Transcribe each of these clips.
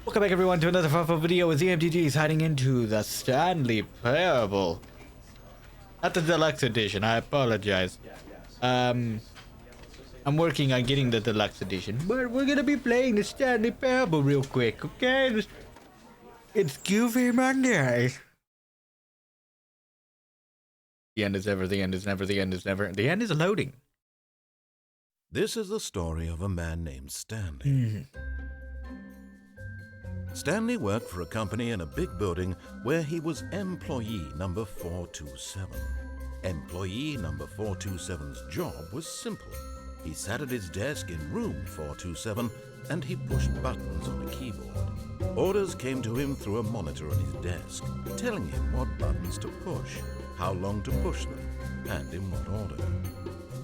Welcome back everyone to another fun video with EMTGs hiding into the Stanley Parable. Not the deluxe edition, I apologize. I'm working on getting the deluxe edition, but we're gonna be playing the Stanley Parable real quick, okay? It's Goofy Monday. The end is never, the end is never, the end is never, the end is loading. This is the story of a man named Stanley. Stanley worked for a company in a big building where he was employee number 427. Employee number 427's job was simple. He sat at his desk in room 427 and he pushed buttons on a keyboard. Orders came to him through a monitor on his desk, telling him what buttons to push, how long to push them, and in what order.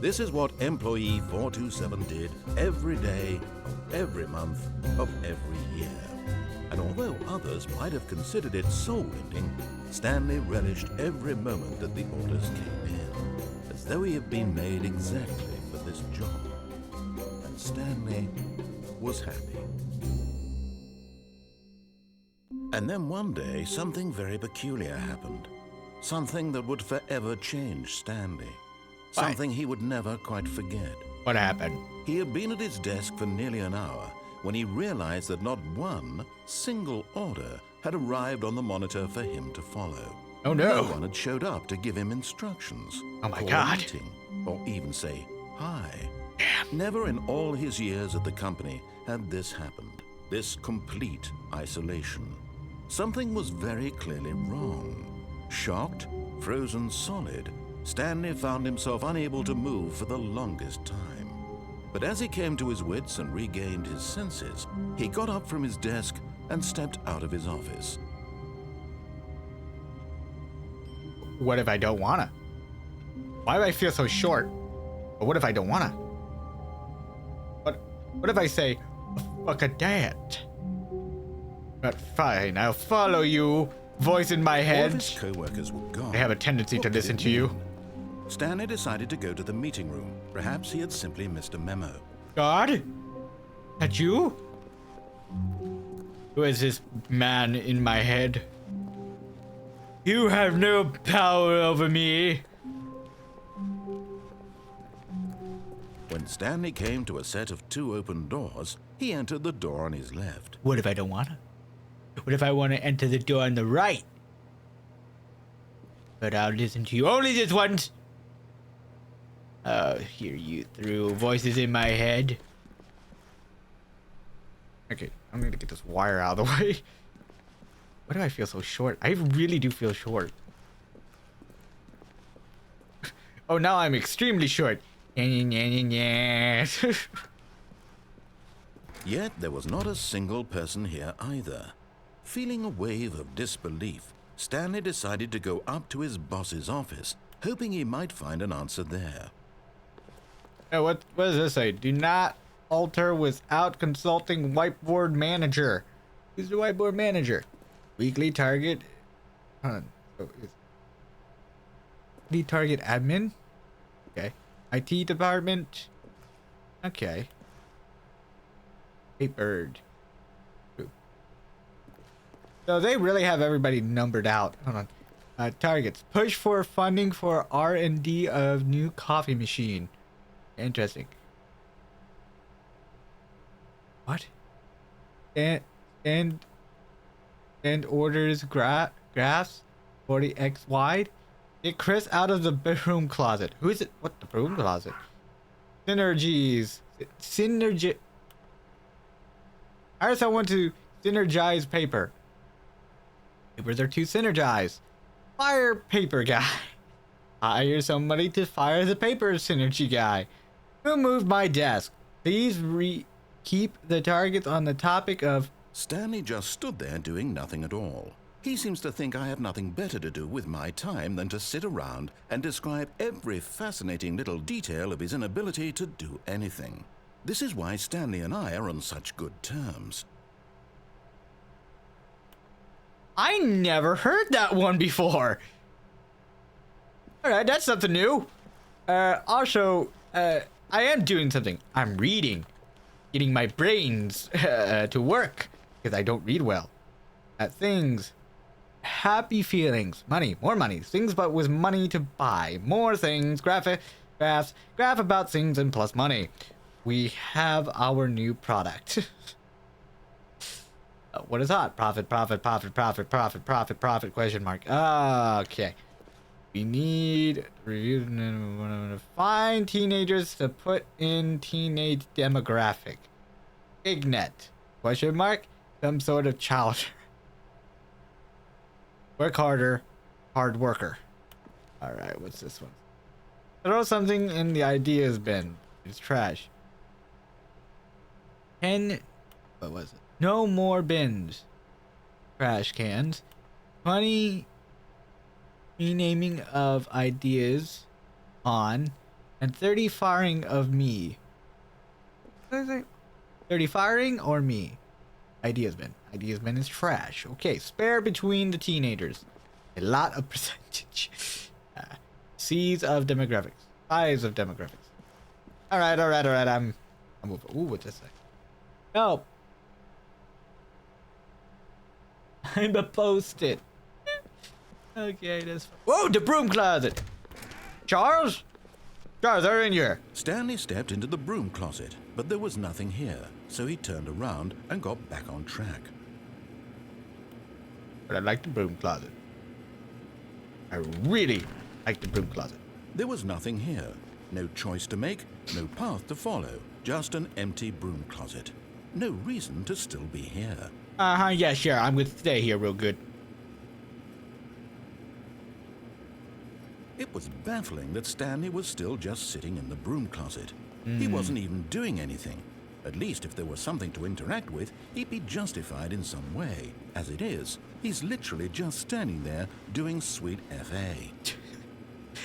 This is what employee 427 did every day of every month of every year. And although others might have considered it soul-ending, Stanley relished every moment that the orders came in, as though he had been made exactly for this job. And Stanley was happy. And then one day, something very peculiar happened. Something that would forever change Stanley. Something he would never quite forget. What happened? He had been at his desk for nearly an hour when he realized that not one single order had arrived on the monitor for him to follow. Oh no! No one had showed up to give him instructions. Oh my call God. a meeting, or even say hi. Damn. Never in all his years at the company had this happened. This complete isolation. Something was very clearly wrong. Shocked, frozen solid, Stanley found himself unable to move for the longest time. But as he came to his wits and regained his senses, he got up from his desk and stepped out of his office. What if I don't wanna? Why do I feel so short? But what if I don't wanna? What if I say, fuck a dat? But fine, I'll follow you. Voice in my All of head. his co-workers were gone. I have a tendency to What did listen it to you. mean? Stanley decided to go to the meeting room. Perhaps he had simply missed a memo. God? That you? Who is this man in my head? You have no power over me. When Stanley came to a set of 2 open doors, he entered the door on his left. What if I don't wanna? What if I wanna enter the door on the right? But I'll listen to you only this once. I'll hear you through voices in my head. Okay, I'm gonna get this wire out of the way. Why do I feel so short? I really do feel short. Oh, now I'm extremely short. Yet there was not a single person here either. Feeling a wave of disbelief, Stanley decided to go up to his boss's office, hoping he might find an answer there. Oh, what does this say? Do not alter without consulting whiteboard manager. Who's the whiteboard manager? Weekly target. So it's weekly target admin. Okay. IT department. Okay. Hey bird. So they really have everybody numbered out. Hold on. Targets. Push for funding for R&D of new coffee machine. Interesting. What? And orders graphs 40x wide. Get Chris out of the broom closet. Who is it? What, the broom closet? Synergies. Synergy. Hire someone to synergize paper. Papers are to synergize. Fire paper guy. Hire somebody to fire the paper synergy guy. Who moved my desk? Please keep the targets on the topic of... Stanley just stood there doing nothing at all. He seems to think I have nothing better to do with my time than to sit around and describe every fascinating little detail of his inability to do anything. This is why Stanley and I are on such good terms. I never heard that one before. Alright, that's something new. Also, I am doing something. I'm reading. Getting my brains to work. because I don't read well. Things. Happy feelings. Money. More money. Things but with money to buy. More things. Graphs. Graph about things and plus money. We have our new product. What is hot? Profit, question mark. Okay. We need find teenagers to put in teenage demographic. Ignet. Question mark. Some sort of child. Work harder. Hard worker. Alright, what's this one? Throw something in the ideas bin. It's trash. 10. What was it? No more bins. Trash cans. 20 renaming of ideas on. And 30 firing of me. What is it? 30 firing or me? Ideas bin. Ideas bin is trash. Okay, spare between the teenagers. A lot of percentage. Seeds of demographics. Size of demographics. Alright. I'm moving. Ooh, what's this say? No. I'm a post-it. Okay, that's fine. Whoa, the broom closet. Charles, they're in here. Stanley stepped into the broom closet, but there was nothing here, so he turned around and got back on track. But I like the broom closet. I really like the broom closet. There was nothing here. No choice to make, no path to follow, just an empty broom closet. No reason to still be here. Yeah, sure. I'm gonna stay here real good. It was baffling that Stanley was still just sitting in the broom closet. He wasn't even doing anything. At least if there was something to interact with, he'd be justified in some way. As it is, he's literally just standing there doing sweet FA.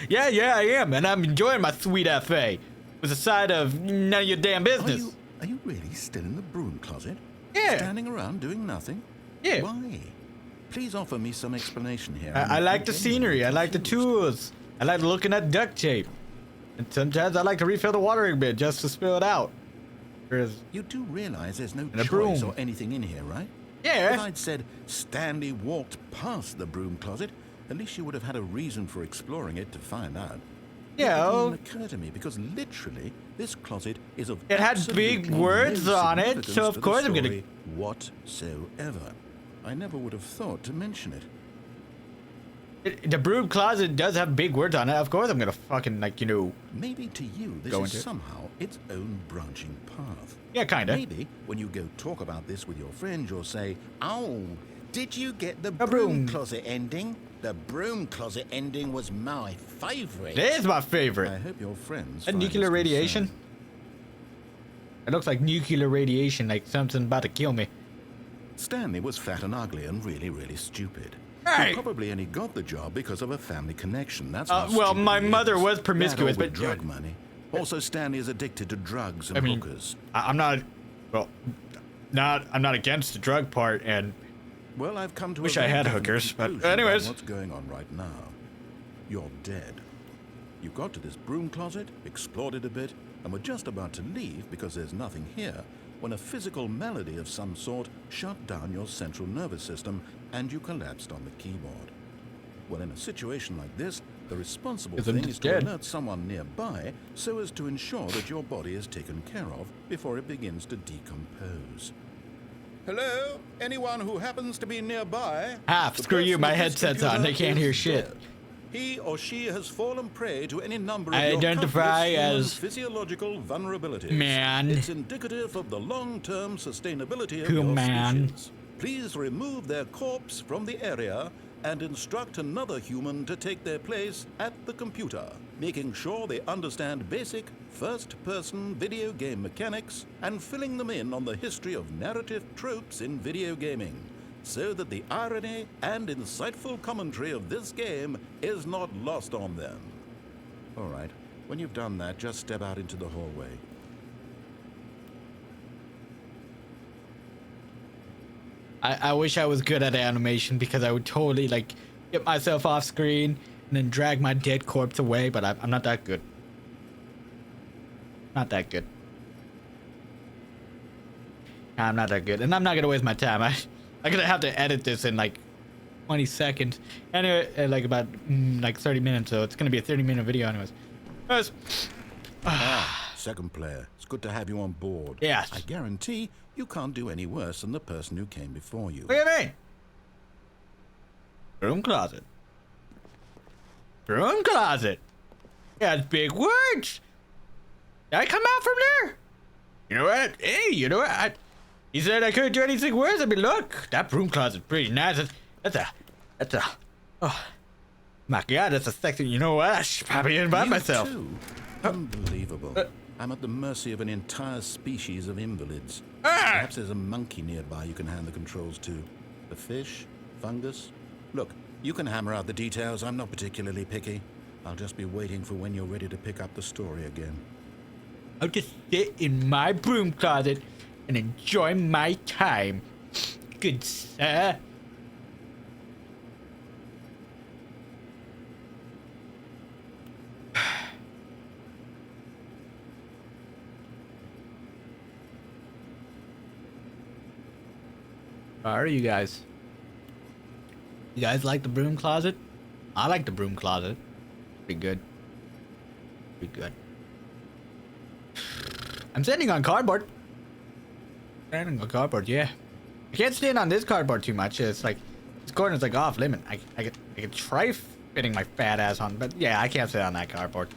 Yeah, I am, and I'm enjoying my sweet FA. With a side of none of your damn business. Are you really still in the broom closet? Yeah. Standing around doing nothing? Yeah. Why? Please offer me some explanation here. I like the scenery. I like the tools. I like looking at duct tape. And sometimes I like to refill the watering bin just to spill it out. You do realize there's no choice choice or anything in here, right? Yeah. If I'd said Stanley walked past the broom closet, at least you would have had a reason for exploring it to find out. Yeah. It didn't even occur to me because literally this closet is of It had big words on it, so of course I'm gonna whatsoever. I never would have thought to mention it. The broom closet does have big words on it. Of course I'm gonna fucking, like, you know. Maybe to you this is somehow its own branching path. Yeah, kinda. Maybe when you go talk about this with your friends, you'll say, "Oh, did you get the broom closet ending? The broom closet ending was my favorite." It is my favorite. I hope your friends. And nuclear radiation? It looks like nuclear radiation, like something about to kill me. Stanley was fat and ugly and really, really stupid. Hey! He probably only got the job because of a family connection. That's well, my mother was promiscuous, but drug money. Also, Stanley is addicted to drugs and hookers. I'm not against the drug part, and well, I've come to wish I had hookers, but anyways, what's going on right now? You're dead. You got to this broom closet, explored it a bit, and were just about to leave because there's nothing here when a physical malady of some sort shut down your central nervous system and you collapsed on the keyboard. Well, in a situation like this, the responsible thing is to alert someone nearby so as to ensure that your body is taken care of before it begins to decompose. Hello? Anyone who happens to be nearby? Screw you, my headset's on, they can't hear shit. Dead. He or she has fallen prey to any number of identify as physiological vulnerabilities. Man. It's indicative of the long-term sustainability of your species. Please remove their corpse from the area and instruct another human to take their place at the computer, making sure they understand basic first-person video game mechanics and filling them in on the history of narrative tropes in video gaming, so that the irony and insightful commentary of this game is not lost on them. All right, when you've done that, just step out into the hallway. I wish I was good at animation because I would totally, like, get myself off screen and then drag my dead corpse away, but I'm not that good. Not that good. I'm not that good, and I'm not gonna waste my time. I'm gonna have to edit this in like 20 seconds, anyway, like about like 30 minutes. So it's gonna be a 30-minute video, anyways. Second player, it's good to have you on board. Yes. I guarantee you can't do any worse than the person who came before you. What do you mean? Broom closet. Broom closet. That's big words. Did I come out from there? You know what? Hey, you know what? He said I couldn't do anything worse. I mean, look, that broom closet's pretty nice. That's a, oh, my God, that's a sexy. You know what? I should probably invite myself. Too? Unbelievable. I'm at the mercy of an entire species of invalids. Perhaps there's a monkey nearby you can hand the controls to. A fish? Fungus? Look, you can hammer out the details. I'm not particularly picky. I'll just be waiting for when you're ready to pick up the story again. I'll just sit in my broom closet and enjoy my time. Good sir. How are you guys? You guys like the broom closet? I like the broom closet. Pretty good. Pretty good. I'm standing on cardboard. Standing on cardboard, yeah. I can't stand on this cardboard too much. It's like this corner's like off limit. I could try fitting my fat ass on, but yeah, I can't sit on that cardboard.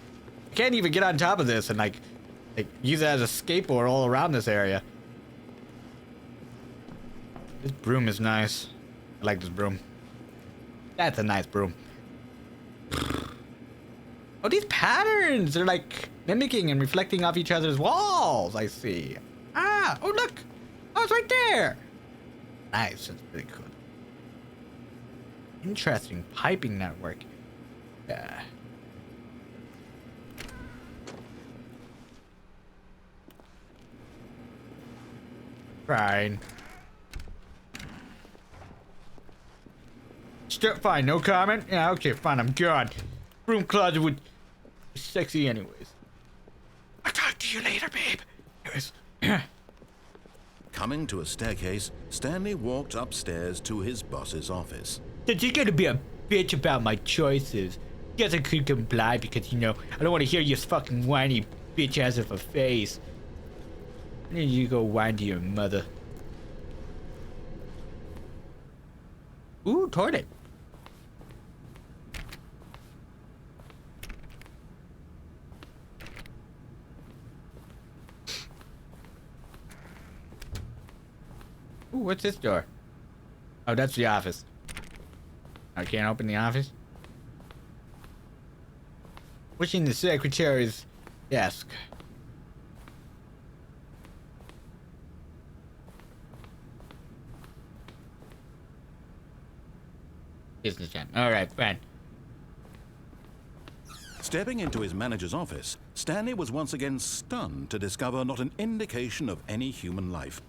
I can't even get on top of this and like use it as a skateboard all around this area. This broom is nice. I like this broom. That's a nice broom. Oh, these patterns! They're like mimicking and reflecting off each other's walls. I see. Ah! Oh, look! Oh, it's right there! Nice. That's pretty cool. Interesting piping network. Yeah. Fine. Still fine, no comment? Yeah, okay, fine, I'm gone. Broom closet would be sexy anyways. I'll talk to you later, babe. Anyways. Coming to a staircase, Stanley walked upstairs to his boss's office. Since you're gonna be a bitch about my choices, guess I could comply because, you know, I don't want to hear your fucking whiny bitch ass of a face. I need you to go whine to your mother. Ooh, toilet. Ooh, what's this door? Oh, that's the office. I can't open the office. Pushing the secretary's desk. Business time. All right, fine. Stepping into his manager's office, Stanley was once again stunned to discover not an indication of any human life.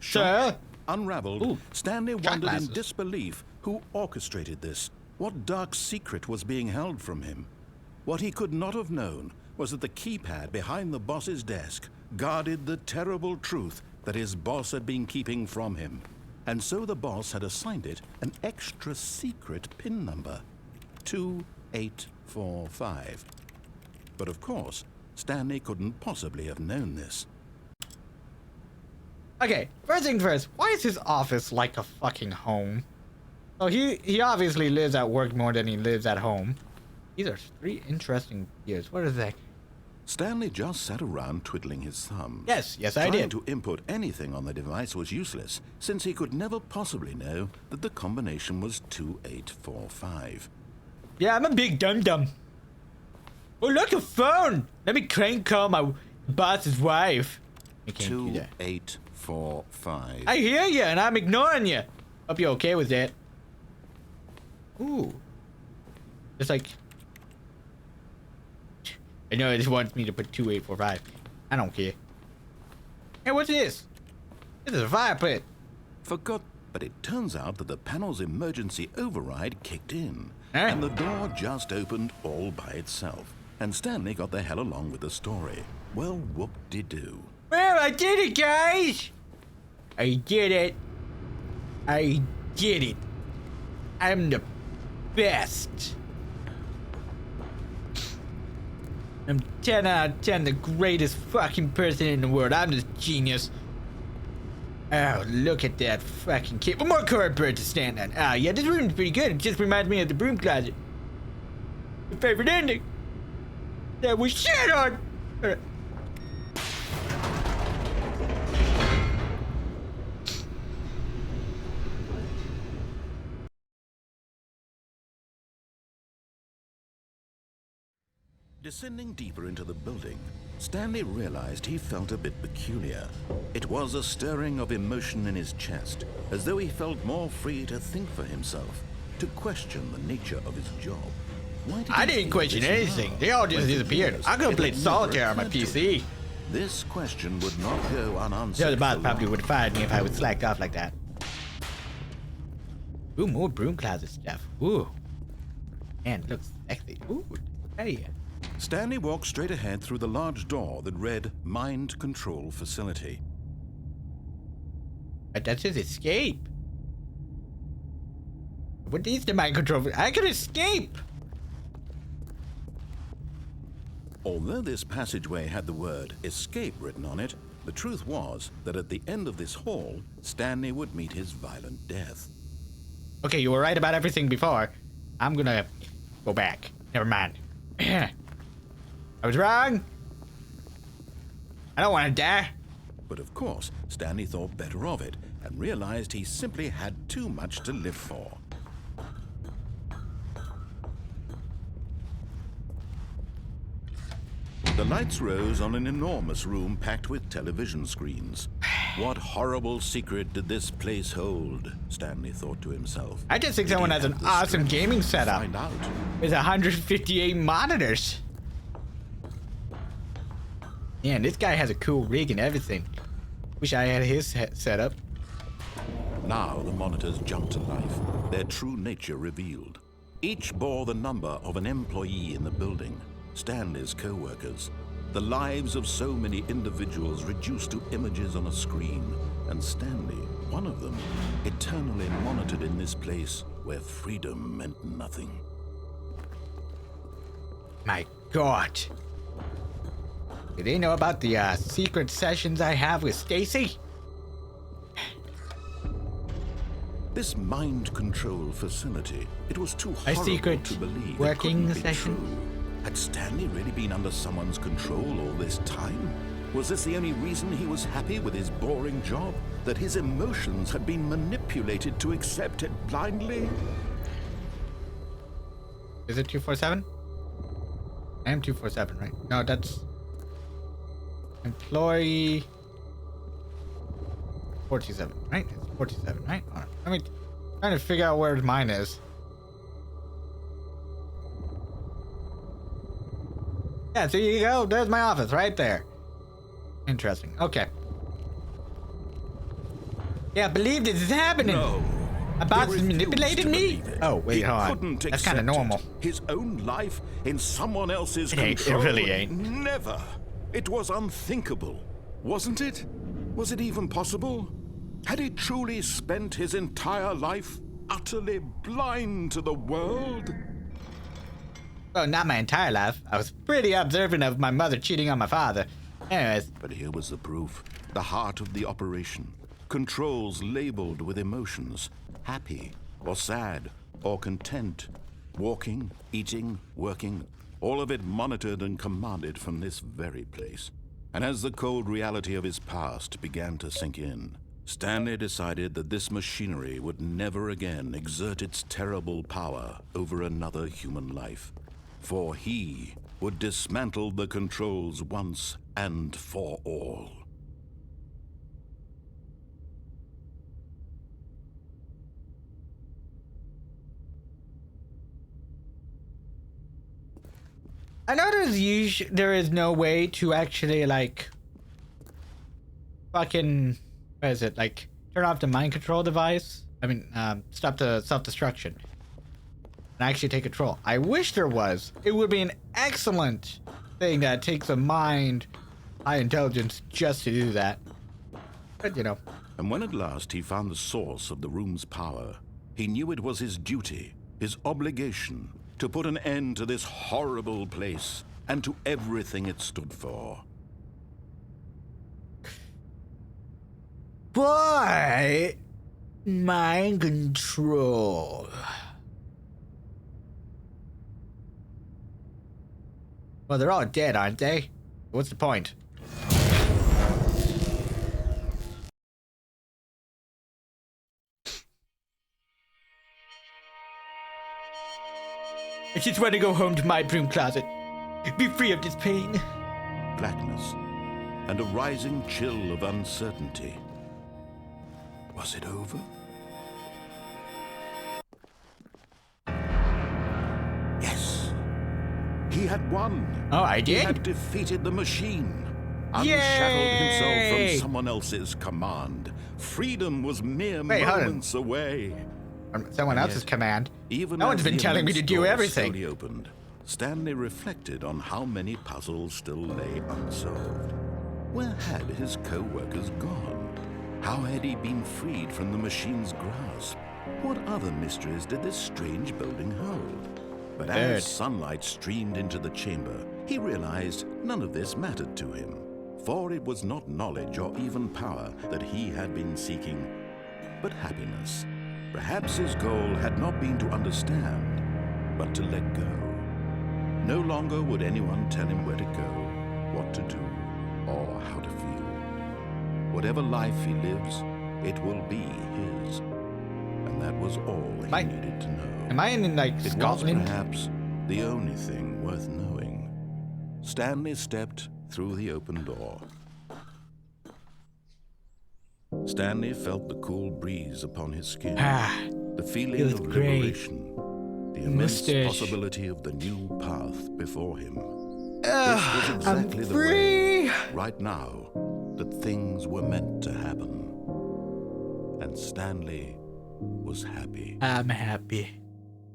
Sir? Unraveled, Ooh, Stanley wondered glasses. in disbelief who orchestrated this. What dark secret was being held from him? What he could not have known was that the keypad behind the boss's desk guarded the terrible truth that his boss had been keeping from him. And so the boss had assigned it an extra secret PIN number, 2845. But of course, Stanley couldn't possibly have known this. Okay, first thing first, why is his office like a fucking home? Oh, he obviously lives at work more than he lives at home. These are three interesting gears. What are they? Stanley just sat around twiddling his thumbs. Yes, I did. Trying to input anything on the device was useless, since he could never possibly know that the combination was 2845. Yeah, I'm a big dum-dum. Oh, look, a phone! Let me crank call my boss's wife. I can't do that. 2845. I hear you, and I'm ignoring you. Hope you're okay with that. Ooh. It's like... I know it just wants me to put 2845. I don't care. Hey, what's this? This is a fire pit. Forgot, but it turns out that the panel's emergency override kicked in, Eh? and the door just opened all by itself. And Stanley got the hell along with the story. Well, whoop-de-doo. Well, I did it, guys! I did it. I did it. I'm the best. I'm 10 out of 10, the greatest fucking person in the world. I'm this genius. Oh, look at that fucking kid. One more cardboard to stand on. Oh, yeah, this room's pretty good. It just reminds me of the broom closet. My favorite ending. That was shit on. Alright. Descending deeper into the building, Stanley realized he felt a bit peculiar. It was a stirring of emotion in his chest, as though he felt more free to think for himself, to question the nature of his job. Why did I he didn't think question this anything. now? They all just When for disappeared. years I could have it played had solitaire on never my occurred to PC. him. This question would not go unanswered. The other boss for probably long. would have fired me if I was slacked off like that. Ooh, more broom closet stuff. Ooh. Man, it looks sexy. Ooh, hey. Stanley walked straight ahead through the large door that read Mind Control Facility. But that's his escape. What is the mind control? I can escape! Although this passageway had the word escape written on it, the truth was that at the end of this hall, Stanley would meet his violent death. Okay, you were right about everything before. I'm gonna go back. Never mind. I was wrong. I don't want to die. But of course, Stanley thought better of it and realized he simply had too much to live for. The lights rose on an enormous room packed with television screens. What horrible secret did this place hold? Stanley thought to himself. I just think Did he someone has an have the awesome strength gaming to setup find out? with 158 monitors. Man, this guy has a cool rig and everything. Wish I had his setup. Now the monitors jumped to life, their true nature revealed. Each bore the number of an employee in the building, Stanley's co-workers. The lives of so many individuals reduced to images on a screen, and Stanley, one of them, eternally monitored in this place where freedom meant nothing. My God. Do they know about the secret sessions I have with Stacy? This mind control facility, it was too horrible secret to believe working it couldn't be session? true. Had Stanley really been under someone's control all this time? Was this the only reason he was happy with his boring job? That his emotions had been manipulated to accept it blindly? Is it 247? I am 247, right? No, that's employee 47, right? It's 47, right? All right. Let me trying to figure out where mine is. Yeah, so you go. There's my office right there. Interesting. Okay. Yeah, I believe this is happening. No. My boss He is manipulating me? refused to believe it. Oh, wait, He hold on. couldn't That's kind of accept normal. it. His own life in someone else's It ain't. control. It really ain't. Never. It was unthinkable, wasn't it? Was it even possible? Had he truly spent his entire life utterly blind to the world? Well, not my entire life. I was pretty observant of my mother cheating on my father. Anyways, But here was the proof. The heart of the operation. Controls labeled with emotions. Happy, or sad, or content. Walking, eating, working. All of it monitored and commanded from this very place. And as the cold reality of his past began to sink in, Stanley decided that this machinery would never again exert its terrible power over another human life. For he would dismantle the controls once and for all. I know there is no way to actually like fucking what is it, like turn off the mind control device. I mean, stop the self-destruction and actually take control. I wish there was. It would be an excellent thing that takes a mind high intelligence just to do that. But you know, And when at last he found the source of the room's power, he knew it was his duty, his obligation, to put an end to this horrible place and to everything it stood for. But mind control. Well, they're all dead, aren't they? What's the point? I just want to go home to my broom closet. Be free of this pain. Blackness and a rising chill of uncertainty. Was it over? Yes. He had won. Oh, I He did? had defeated the machine. Unshackled himself Yay! from someone else's command. Freedom was mere Wait, hold on. moments away. From someone And else's yet, command. Even No one's as been the telling me immense to do door everything. slowly opened, Stanley reflected on how many puzzles still lay unsolved. Where had his co-workers gone? How had he been freed from the machine's grasp? What other mysteries did this strange building hold? But as sunlight streamed into the chamber, he realized none of this mattered to him, for it was not knowledge or even power that he had been seeking, but happiness. Perhaps his goal had not been to understand, but to let go. No longer would anyone tell him where to go, what to do, or how to feel. Whatever life he lives, it will be his. And that was all he needed to know. Am I in, like, It was Scotland? perhaps the only thing worth knowing. Stanley stepped through the open door. Stanley felt the cool breeze upon his skin, the feeling feels of great. liberation, the immense Mustache. possibility of the new path before him. This Ugh, was exactly I'm the way, free. right now, that things were meant to happen. And Stanley was happy. I'm happy.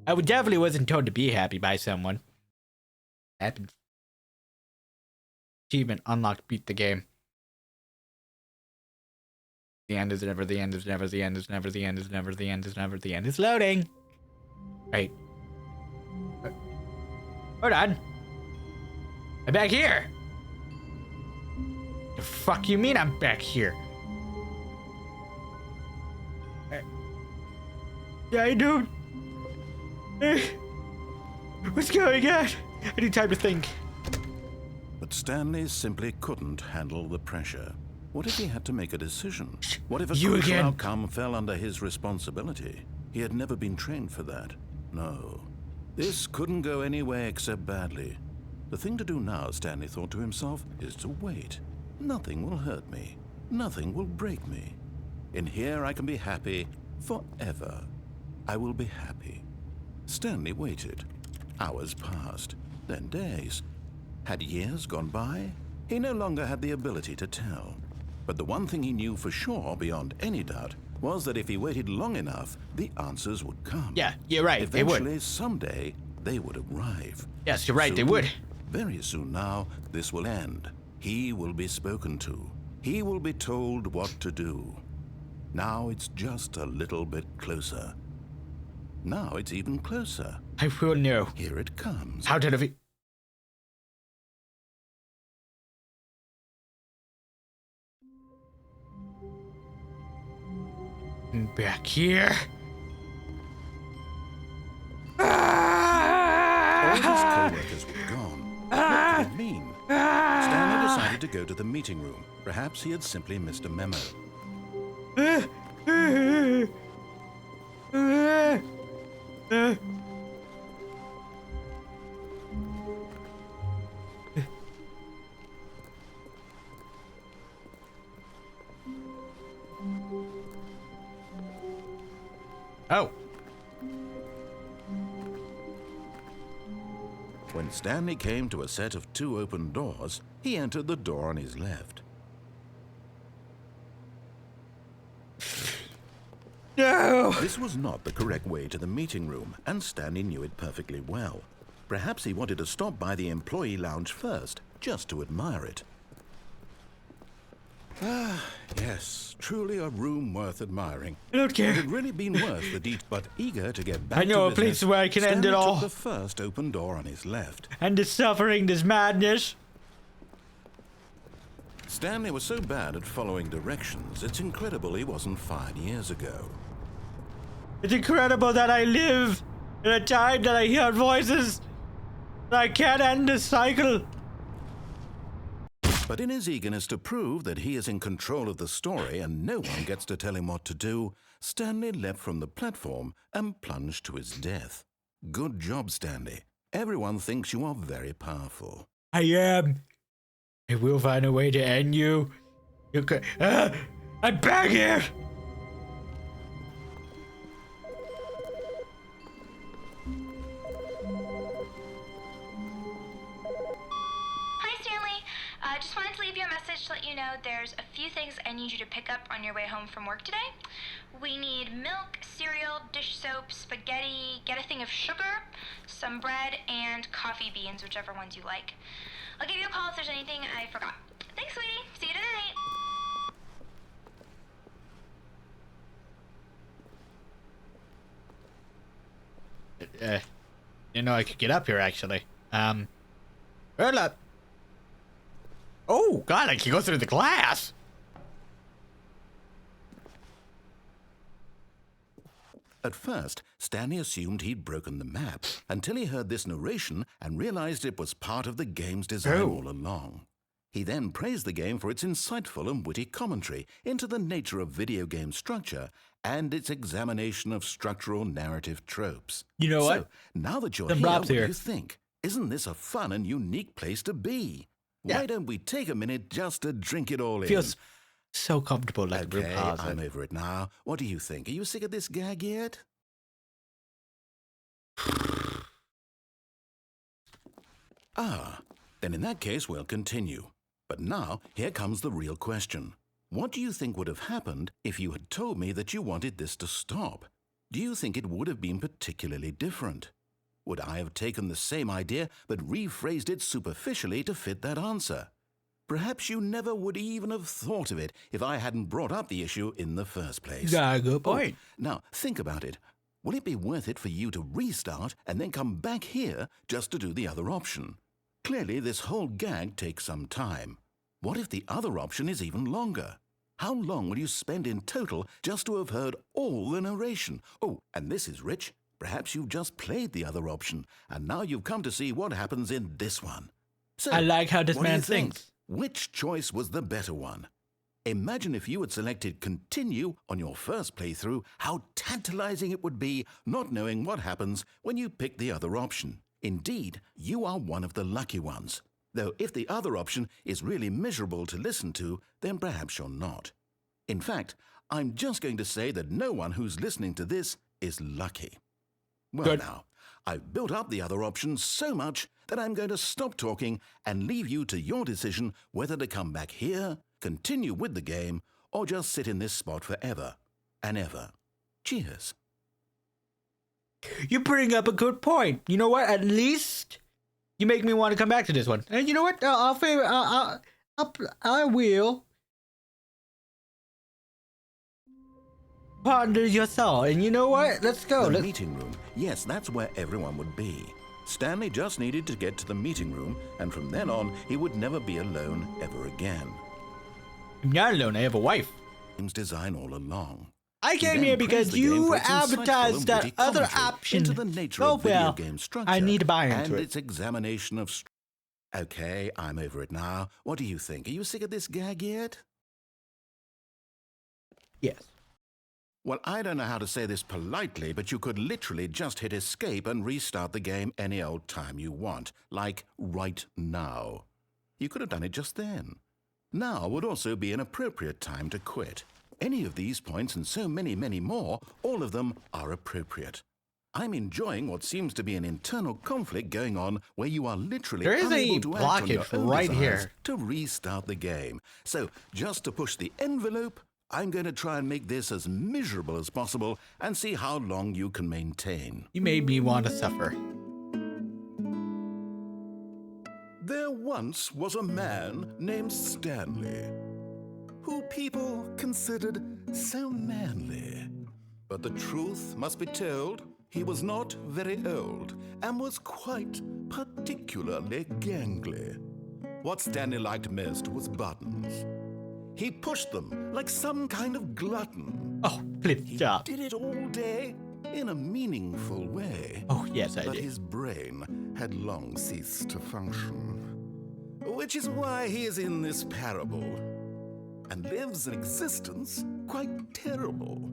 I definitely wasn't told to be happy by someone. Happens. Achievement unlocked. Beat the game. The end is never. The end is never. The end is never. The end is never. The end is never. The end is loading. Right. Hold on. I'm back here. The fuck you mean I'm back here? I don't. What's going on? I need time to think. But Stanley simply couldn't handle the pressure. What if he had to make a decision? What if a You crucial again. outcome fell under his responsibility? He had never been trained for that. No. This couldn't go anywhere except badly. The thing to do now, Stanley thought to himself, is to wait. Nothing will hurt me. Nothing will break me. In here I can be happy forever. I will be happy. Stanley waited. Hours passed, then days. Had years gone by? He no longer had the ability to tell. But the one thing he knew for sure, beyond any doubt, was that if he waited long enough, the answers would come. Yeah, you're right. They would. Eventually, someday, they would arrive. Yes, you're right. They Soon, would. Very soon now, this will end. He will be spoken to. He will be told what to do. Now it's just a little bit closer. Now it's even closer. I will know. Here it comes. How did it? Back here. All his co-workers were gone. What did it mean? Stanley decided to go to the meeting room. Perhaps he had simply missed a memo. Oh. When Stanley came to a set of 2 open doors, he entered the door on his left. No. This was not the correct way to the meeting room, and Stanley knew it perfectly well. Perhaps he wanted to stop by the employee lounge first, just to admire it. Ah, yes, truly a room worth admiring. I don't care. It had really been worth the detour, but eager to get back I know to a place business, where I can end it Stanley all. took the first open door on his left. And this suffering, this madness. Stanley was so bad at following directions, it's incredible he wasn't fired years ago. It's incredible that I live in a time that I hear voices. That I can't end this cycle. But in his eagerness to prove that he is in control of the story and no one gets to tell him what to do, Stanley leapt from the platform and plunged to his death. Good job, Stanley. Everyone thinks you are very powerful. I am. I will find a way to end you. You can. I'm back here. Hi, Stanley. Just wanted to leave you a message to let you know there's a few things I need you to pick up on your way home from work today. We need milk, cereal, dish soap, spaghetti, get a thing of sugar, some bread, and coffee beans, whichever ones you like. I'll give you a call if there's anything I forgot. Thanks, sweetie. See you tonight. Didn't know I could get up here actually. Roll up. Oh God, I can go through the glass. At first, Stanley assumed he'd broken the map until he heard this narration and realized it was part of the game's design Oh. all along. He then praised the game for its insightful and witty commentary into the nature of video game structure and its examination of structural narrative tropes. You know So, what? now that you're Some here, what props do here. you think? Isn't this a fun and unique place to be? Yeah. Why don't we take a minute just to drink it all in? Feels so comfortable like a broom Okay, closet. I'm over it now. What do you think? Are you sick of this gag yet? Ah, then in that case we'll continue. But now, here comes the real question. What do you think would have happened if you had told me that you wanted this to stop? Do you think it would have been particularly different? Would I have taken the same idea but rephrased it superficially to fit that answer? Perhaps you never would even have thought of it if I hadn't brought up the issue in the first place. Yeah, good point. Now, think about it. Will it be worth it for you to restart and then come back here just to do the other option? Clearly, this whole gag takes some time. What if the other option is even longer? How long will you spend in total just to have heard all the narration? Oh, and this is rich. Perhaps you've just played the other option, and now you've come to see what happens in this one. So, I like how this what do you man think? thinks. Which choice was the better one? Imagine if you had selected continue on your first playthrough, how tantalizing it would be not knowing what happens when you pick the other option. Indeed, you are one of the lucky ones. Though if the other option is really miserable to listen to, then perhaps you're not. In fact, I'm just going to say that no one who's listening to this is lucky. Well Good. now, I've built up the other option so much that I'm going to stop talking and leave you to your decision whether to come back here, continue with the game, or just sit in this spot forever and ever. Cheers. You bring up a good point. You know what? At least you make me want to come back to this one. And you know what? I will ponder your thought. And you know what? Let's go. The Let's... meeting room. Yes, that's where everyone would be. Stanley just needed to get to the meeting room, and from then on, he would never be alone ever again. I'm not alone. I have a wife. Game's design all along. I He came then here praised because the game you for its insightful advertised and that witty other commentary option. into the nature Oh of video well, game structure I need to buy into and it. its examination of. Okay, I'm over it now. What do you think? Are you sick of this gag yet? Yes. Well, I don't know how to say this politely, but you could literally just hit escape and restart the game any old time you want, like right now. You could have done it just then. Now would also be an appropriate time to quit. Any of these points and so many, many more, all of them are appropriate. I'm enjoying what seems to be an internal conflict going on where you are literally There is unable a to act on your blockage own right desires here. to restart the game. So, just to push the envelope, I'm going to try and make this as miserable as possible and see how long you can maintain. You made me want to suffer. There once was a man named Stanley who people considered so manly. But the truth must be told, he was not very old and was quite particularly gangly. What Stanley liked most was buttons. He pushed them like some kind of glutton. Oh, flip He job. did it all day in a meaningful way. Oh, yes, I But did. his brain had long ceased to function. Which is why he is in this parable and lives an existence quite terrible.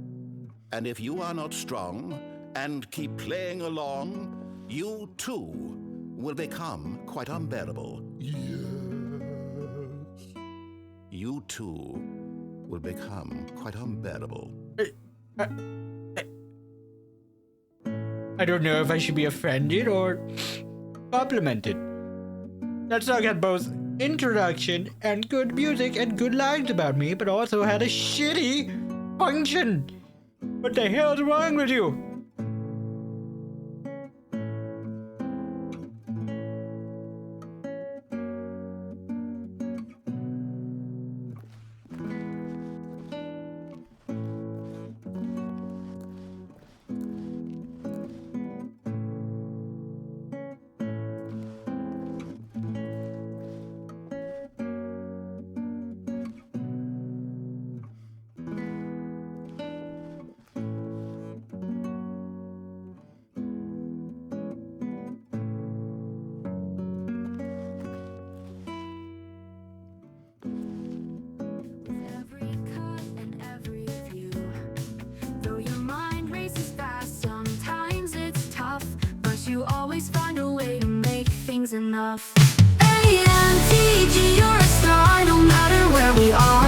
And if you are not strong and keep playing along, you too will become quite unbearable. Yes. You too will become quite unbearable. I don't know if I should be offended or complimented. That song had both introduction and good music and good lines about me, but also had a shitty function. What the hell's wrong with you? Every cut and every view. Though your mind races fast, sometimes it's tough, but you always find a way to make things enough. AMTG, you're a star no matter where we are.